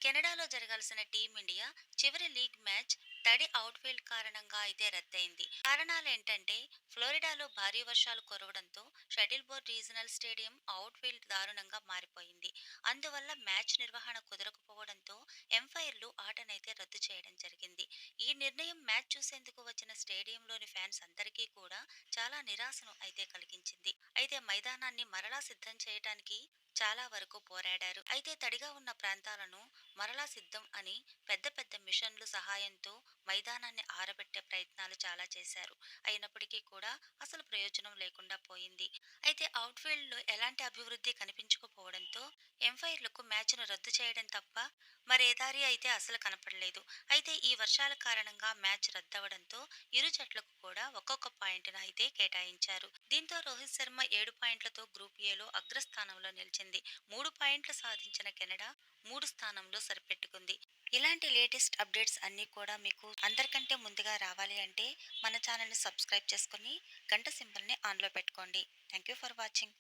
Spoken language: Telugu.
కెనడాలో జరగాల్సిన టీమిండియా చివరి లీగ్ మ్యాచ్ తడి అవుట్ఫీల్డ్ కారణంగా అయితే రద్దయింది. కారణాలేంటంటే ఫ్లోరిడాలో భారీ వర్షాలు కురవడంతో Central Broward Regional Stadium outfield దారుణంగా మారిపోయింది. అందువల్ల మ్యాచ్ నిర్వహణ కుదరకపోవడంతో ఎంపైర్లు ఆటనైతే రద్దు చేయడం జరిగింది. ఈ నిర్ణయం మ్యాచ్ చూసేందుకు వచ్చిన స్టేడియంలోని ఫ్యాన్స్ అందరికీ కూడా చాలా నిరాశను అయితే కలిగించింది. అయితే మైదానాన్ని మరలా సిద్ధం చేయడానికి చాలా వరకు పోరాడారు. అయితే తడిగా ఉన్న ప్రాంతాలను మరలా సిద్ధం అని పెద్ద పెద్ద మిషన్లు సహాయంతో మైదానాన్ని ఆరబెట్టే ప్రయత్నాలు చాలా చేశారు. అయినప్పటికీ కూడా అసలు ప్రయోజనం లేకుండా పోయింది. అయితే అవుట్ఫీల్డ్ లో ఎలాంటి అభివృద్ధి కనిపించకపోవడంతో ఎంపైర్లకు మ్యాచ్ను రద్దు చేయడం తప్ప మరే దారి అయితే అసలు కనపడలేదు. అయితే ఈ వర్షాల కారణంగా మ్యాచ్ రద్దవడంతో ఇరు జట్లకు కూడా ఒక్కొక్క పాయింట్ను అయితే కేటాయించారు. దీంతో రోహిత్ శర్మ 7 పాయింట్లతో గ్రూప్ ఏలో అగ్రస్థానంలో నిలిచింది. 3 పాయింట్లు సాధించిన కెనడా 3 స్థానంలో సరిపెట్టుకుంది. ఇలాంటి లేటెస్ట్ అప్డేట్స్ అన్నీ కూడా మీకు అందరికంటే ముందుగా రావాలి అంటే మన ఛానల్ని సబ్స్క్రైబ్ చేసుకుని గంట సింబల్ని ఆన్లో పెట్టుకోండి. Thank you for watching.